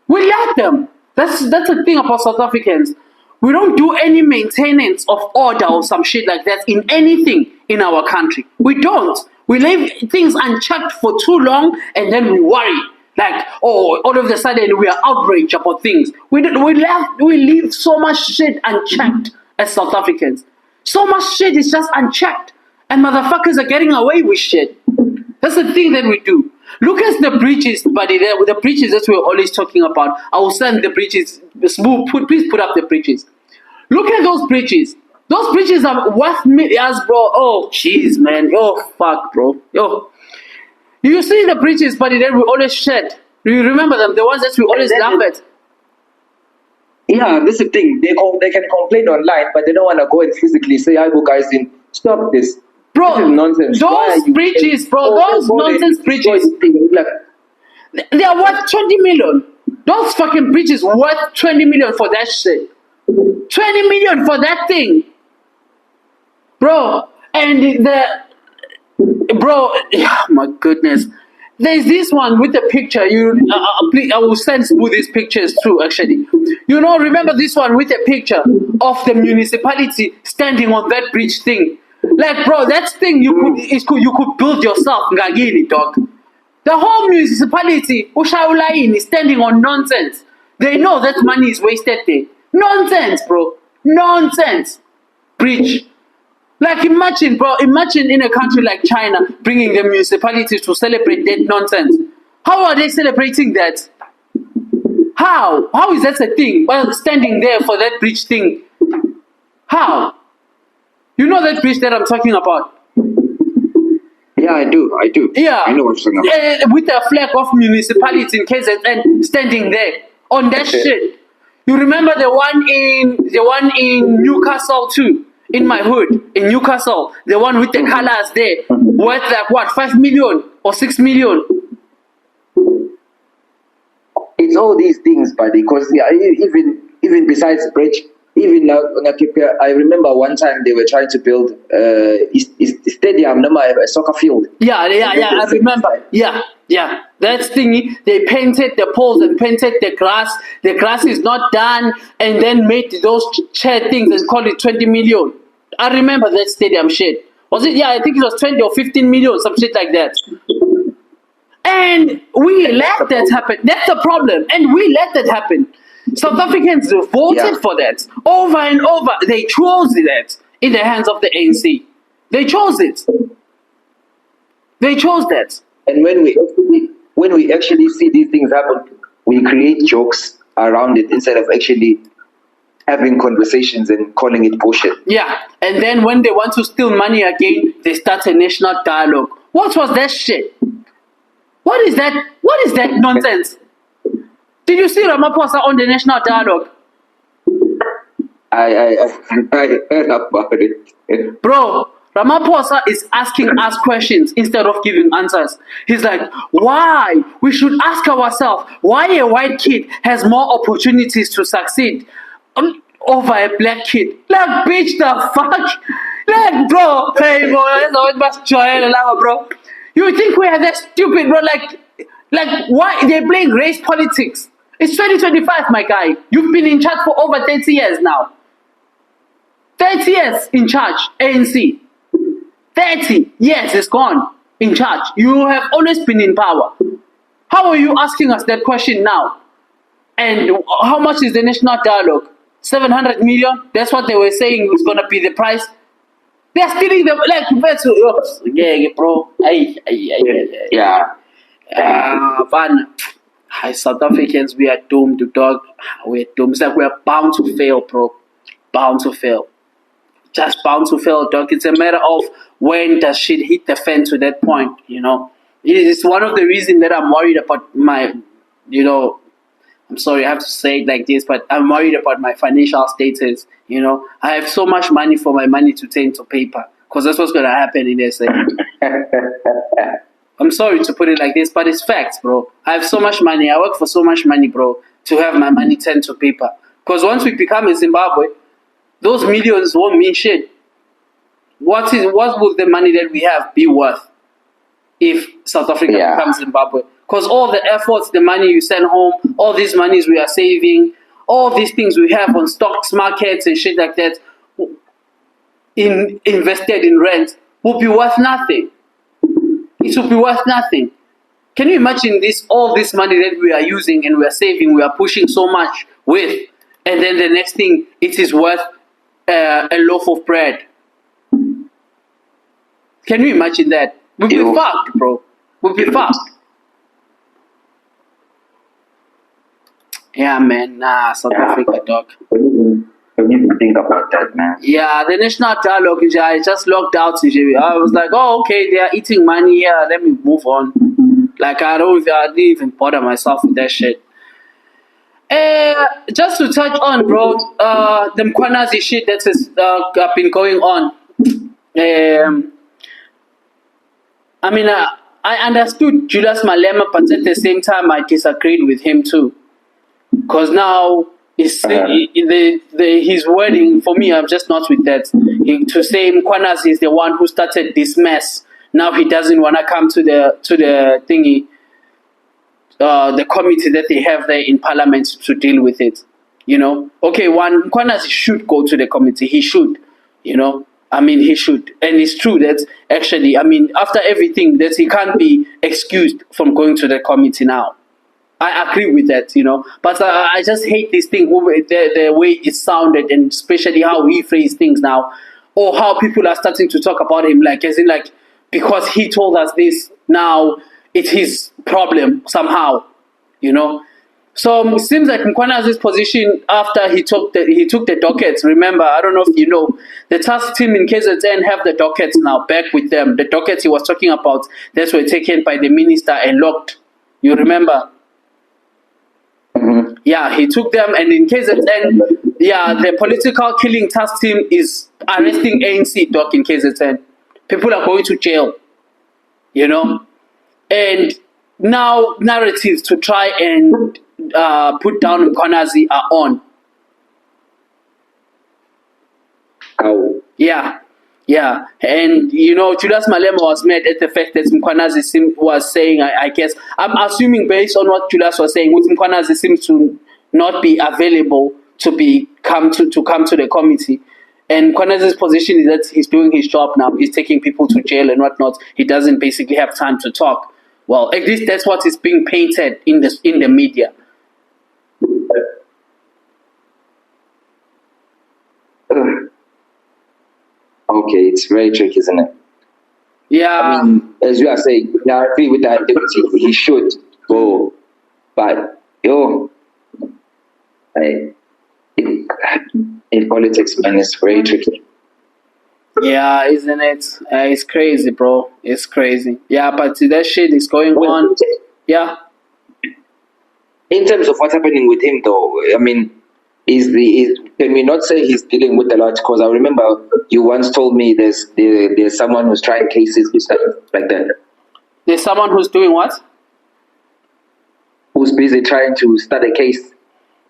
We let them. That's the thing about South Africans. We don't do any maintenance of order or some shit like that in anything in our country. We don't. We leave things unchecked for too long and then we worry. Like, oh, all of a sudden we are outraged about things. We leave so much shit unchecked as South Africans. So much shit is just unchecked. And motherfuckers are getting away with shit. That's the thing that we do. Look at the bridges, buddy. The bridges that we're always talking about. I will send the bridges. Please put up the bridges. Look at those bridges. Those bridges are worth millions, bro. Oh, jeez, man. Oh, fuck, bro. Yo. You see the bridges, buddy, that we always shed. Do you remember them? The ones that we always laugh at. Yeah, this is the thing. They can complain online, but they don't want to go and physically say, "I guys, stop this." Bro, this is nonsense. Those bridges, bro, those nonsense bridges. They are worth 20 million. Those fucking bridges worth 20 million for that shit. 20 million for that thing. Bro, and oh my goodness. there's this one with the picture. Please, I will send you these pictures too. Actually, remember this one with the picture of the municipality standing on that bridge thing. Like, bro, that thing you could build yourself, ngagini, dog. The whole municipality, Ushaulain, is standing on nonsense. They know that money is wasted there. Nonsense, bro. Nonsense. Bridge. Like, imagine, bro, imagine in a country like China bringing the municipalities to celebrate that nonsense. How are they celebrating that? How? How is that a thing? While standing there for that bridge thing. How? You know that bridge that I'm talking about? Yeah, I do. Yeah. I know what you're talking about. With a flag of municipality in KZN standing there on that shit. You remember the one in Newcastle too? In my hood, in Newcastle, the one with the colors there, worth like what, 5 million or 6 million? It's all these things, buddy. Because even besides bridge, even I remember one time they were trying to build a stadium, a soccer field. Yeah, I remember. Yeah. That thingy, they painted the poles and painted the grass. The grass is not done, and then made those chair things and called it 20 million. I remember that stadium shit. Was it? Yeah, I think it was 20 or 15 million, some shit like that. And we let that happen. That's the problem. And we let that happen. South Africans voted for that over and over. They chose that in the hands of the ANC. They chose it. They chose that. And when we actually see these things happen, we create jokes around it instead of actually having conversations and calling it bullshit. Yeah, and then when they want to steal money again, they start a national dialogue. What was that shit? What is that? What is that nonsense? Did you see Ramaphosa on the national dialogue? I heard about it. Bro, Ramaphosa is asking us questions instead of giving answers. He's like, why? We should ask ourselves why a white kid has more opportunities to succeed over a black kid. Like, bitch, the fuck? Like, bro, hey, bro. You think we are that stupid, bro? Like, why? They're playing race politics. It's 2025, my guy. You've been in charge for over 30 years now. 30 years in charge, ANC. 30 years is gone in charge. You have always been in power. How are you asking us that question now? And how much is the national dialogue? 700 million? That's what they were saying was going to be the price. They're stealing them. Like, bro. Yeah. Fun. South Africans, we are doomed to dog. We're doomed. It's like we're bound to fail, bro. Bound to fail. Just bound to fail, dog. It's a matter of when does shit hit the fan to that point, It's one of the reasons that I'm worried about my, I'm sorry I have to say it like this, but I'm worried about my financial status, I have so much money for my money to turn to paper, because that's what's going to happen in SA. I'm sorry to put it like this, but it's facts, bro. I have so much money. I work for so much money, bro, to have my money turned to paper. Because once we become a Zimbabwe, those millions won't mean shit. What would the money that we have be worth if South Africa becomes Zimbabwe? Because all the efforts, the money you send home, all these monies we are saving, all these things we have on stocks markets and shit like that, invested in rent, will be worth nothing. It will be worth nothing. Can you imagine all this money that we are using and we are saving, we are pushing so much with, and then the next thing, it is worth a loaf of bread. Can you imagine that? We'll be fucked, bro. We'll be fucked. Yeah, man. South Africa, dog. You need to think about that, man. Yeah, the national dialogue, I just logged out. I was like, oh, okay, they are eating money here. Let me move on. Like, I didn't even bother myself with that shit. Just to touch on, bro, the Mkhwanazi shit that has been going on. I understood Julius Malema, but at the same time, I disagreed with him too. Because now, his wording, for me, I'm just not with that. To say Mkhwanazi is the one who started this mess. Now he doesn't want to come to the thingy, the committee that they have there in Parliament to deal with it. You know, okay, one Mkhwanazi should go to the committee. He should, you know. I mean, he should, and it's true that actually, I mean, after everything, that he can't be excused from going to the committee now. I agree with that, you know, but I just hate this thing, the way it sounded, and especially how he phrased things now, or how people are starting to talk about him, like, as in, like, because he told us this, now it's his problem somehow, you know. So it seems like Mkhwanazi's position after he took the dockets. Remember, I don't know if you know, the task team in KZN have the dockets now back with them. The dockets he was talking about, that were taken by the minister and locked. You remember? Mm-hmm. Yeah, he took them, and in KZN, yeah, the political killing task team is arresting ANC doc in KZN. People are going to jail, you know, and now narratives to try and put down Mkhwanazi are on. How? Yeah, and you know, Julius Malema was mad at the fact that Mkhwanazi was saying, I guess, I'm assuming based on what Julius was saying, Mkhwanazi seems to not be available to come to the committee. And Mkhwanazi's position is that he's doing his job now. He's taking people to jail and whatnot. He doesn't basically have time to talk. Well, at least that's what is being painted in the media. Okay, it's very tricky, isn't it? Yeah. I mean, as you are saying, I agree with that. He should go, but in politics, man, it's very tricky. Yeah, isn't it? It's crazy, bro. It's crazy. Yeah, but that shit is going on. Yeah. In terms of what's happening with him, though, I mean, can we not say he's dealing with a lot? Because I remember you once told me there's someone who's trying cases and stuff like that. There's someone who's doing what? Who's busy trying to start a case.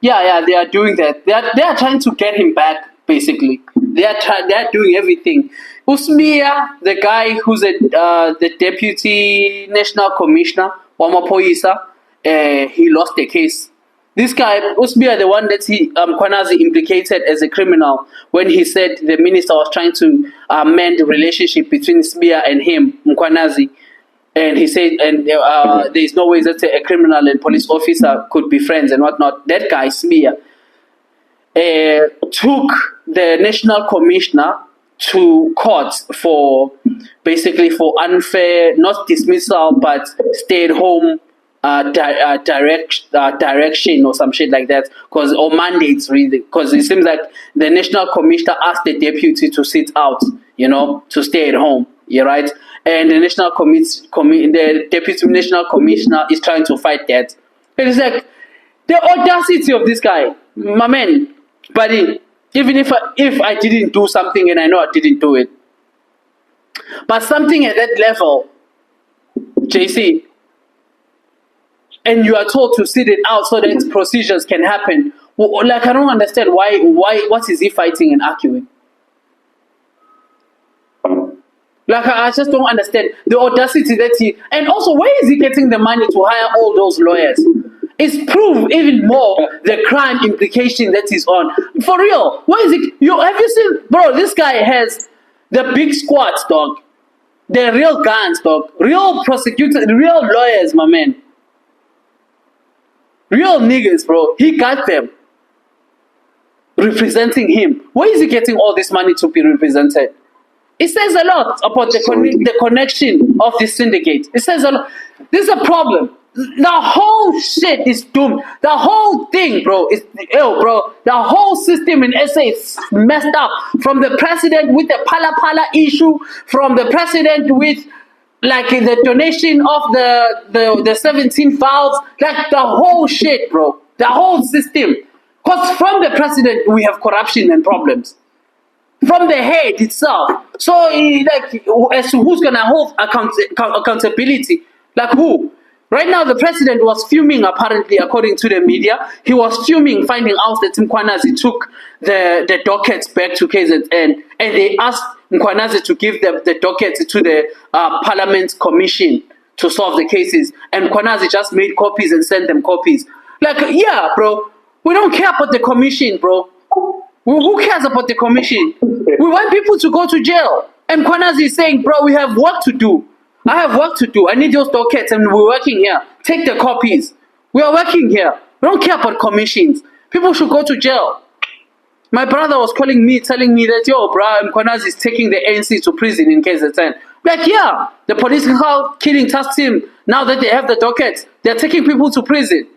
Yeah, they are doing that. They are trying to get him back, basically. They are doing everything. Usmia, the guy who's the deputy national commissioner, Wamapoyisa, he lost the case. This guy, Usmia, the one that Mkhwanazi implicated as a criminal when he said the minister was trying to mend the relationship between Usmia and him, Mkhwanazi. And he said, and there is no way that a criminal and police officer could be friends and whatnot. That guy, Smia, took the national commissioner to court for unfair, not dismissal, but stay-at-home direction or some shit like that, or mandates, really, because it seems like the national commissioner asked the deputy to sit out, you know, to stay at home. You're right. And the the deputy national commissioner is trying to fight that. And it's like the audacity of this guy, my man, buddy. Even if I didn't do something and I know I didn't do it, but something at that level, JC, and you are told to sit it out so that procedures can happen. Well, like, I don't understand why. What is he fighting and arguing? Like, I just don't understand the audacity that and also where is he getting the money to hire all those lawyers? It's proof even more the crime implication that is on. For real, where is it? Have you seen, bro, this guy has the big squads, dog. The real guns, dog. Real prosecutors, real lawyers, my man. Real niggas, bro. He got them representing him. Where is he getting all this money to be represented? It says a lot about the connection of this syndicate. It says a lot. This is a problem. The whole shit is doomed. The whole thing, bro, is ill, bro. The whole system in SA is messed up. From the president with the Pala issue, from the president with like the donation of the 17 files, like the whole shit, bro. The whole system. Because from the president, we have corruption and problems. From the head itself. So, like, as to who's going to hold accountability? Like who? Right now, the president was fuming, apparently, according to the media. He was fuming, finding out that Mkhwanazi took the dockets back to KZN. And they asked Mkhwanazi to give the dockets to the Parliament Commission to solve the cases. And Mkhwanazi just made copies and sent them copies. Like, yeah, bro, we don't care about the commission, bro. Who cares about the commission? We want people to go to jail. And Mkhwanazi is saying, bro, we have work to do. I have work to do. I need those dockets, and we're working here. Take the copies. We are working here. We don't care about commissions. People should go to jail. My brother was calling me, telling me that, yo, bro, Mkhwanazi is taking the ANC to prison in KZN. Like, yeah, the political killing tasked him. Now that they have the dockets, they're taking people to prison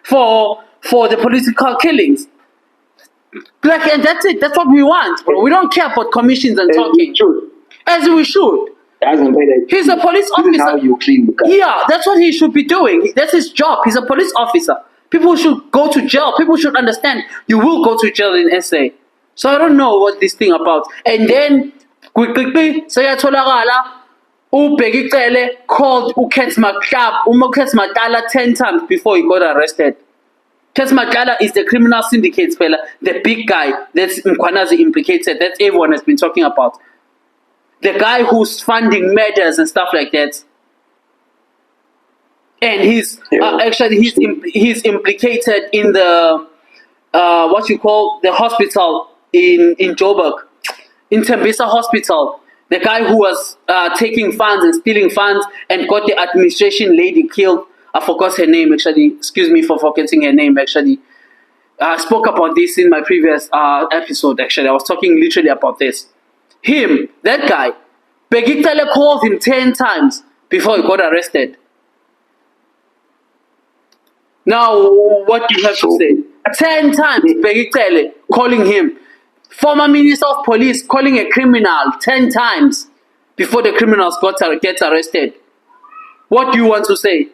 for the political killings. Like, and that's it. That's what we want, bro. We don't care about commissions and talking. As we should. He's a police officer. How you clean the car. Yeah, that's what he should be doing. That's his job. He's a police officer. People should go to jail. People should understand you will go to jail in SA. So I don't know what this thing about. And then quickly, sayatholakala uBhekicele called uKets Matala 10 times before he got arrested. Kets Matala is the criminal syndicate fella, the big guy that's Mkhwanazi implicated, that everyone has been talking about. The guy who's funding murders and stuff like that. And he's he's implicated in the the hospital in Joburg, in Tembisa Hospital. The guy who was taking funds and stealing funds and got the administration lady killed. I forgot her name actually. Excuse me for forgetting her name actually. I spoke about this in my previous episode actually. I was talking literally about this. Him, that guy, Begitale called him 10 times before he got arrested. Now, what do you have to say? 10 times Begitale calling him. Former Minister of Police calling a criminal 10 times before the criminals gets arrested. What do you want to say?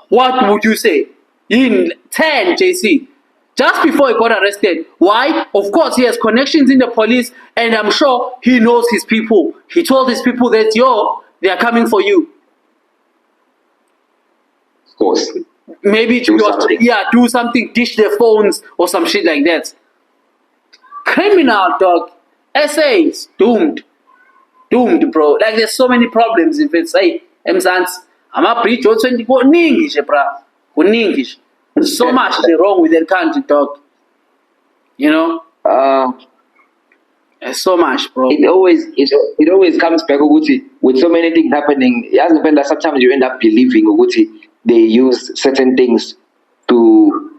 What would you say? In 10, JC. Just before he got arrested. Why? Of course, he has connections in the police, and I'm sure he knows his people. He told his people that, yo, they are coming for you. Of course. Maybe do something, dish their phones or some shit like that. Criminal, dog. Essays, doomed. Doomed, bro. Like, there's so many problems if it's, hey, Mzansi, I'm a preach also in the English. There's so much wrong with that country, dog. You know? There's so much, bro. It always comes back, Uguti, with so many things happening. Sometimes you end up believing, Uguti, they use certain things to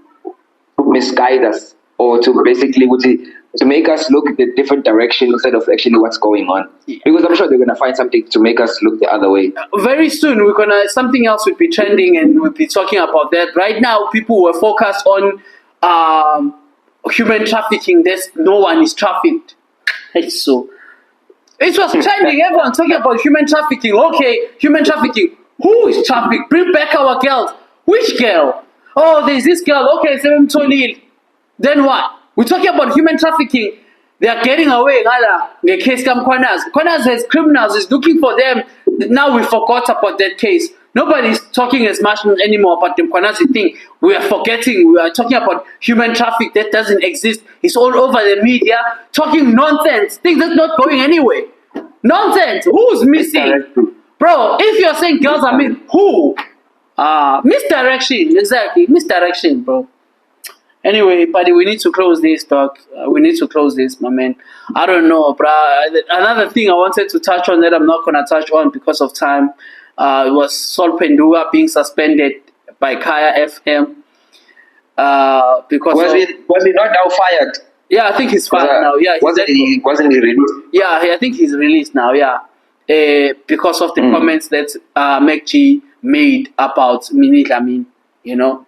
misguide us or to basically, Uguti, to make us look the different direction instead of actually what's going on. Because I'm sure they're gonna find something to make us look the other way. Very soon something else will be trending and we'll be talking about that. Right now, people were focused on human trafficking. No one is trafficked. It's so. It was trending. Everyone talking about human trafficking. Okay, human trafficking. Who is trafficked? Bring back our girls. Which girl? Oh, there's this girl. Okay, then what? We're talking about human trafficking. They are getting away. The case comes Mkhwanazi. Mkhwanazi has criminals. Is looking for them. Now we forgot about that case. Nobody's talking as much anymore about the Mkhwanazi thing. We are forgetting. We are talking about human trafficking that doesn't exist. It's all over the media. Talking nonsense. Things that's not going anywhere. Nonsense. Who's missing? Bro, if you're saying girls are missing, who? Misdirection. Exactly. Misdirection, bro. Anyway, buddy, we need to close this, dog. We need to close this, my man. I don't know, bruh. Another thing I wanted to touch on that I'm not going to touch on because of time was Sol Pendua being suspended by Kaya FM. Because was he not now fired? Yeah, I think he's fired now. Yeah, wasn't he released? Yeah, I think he's released now, yeah. Because of the comments that McG made about Minitlamin, you know.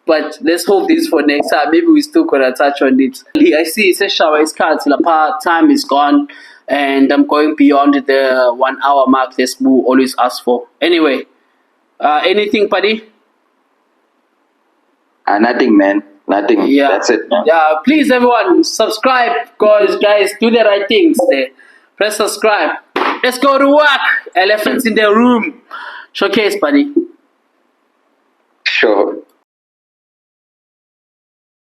But let's hold this for next time. Maybe we still gonna touch on it. I see it's a shower, it's cut, time is gone, and I'm going beyond the 1 hour mark this boo always ask for. Anyway, anything, buddy? Nothing, man. Nothing. Yeah. That's it, man. Yeah, please everyone subscribe, guys, do the right things there. Press subscribe. Let's go to work. Elephants in the room. Showcase, buddy. Sure.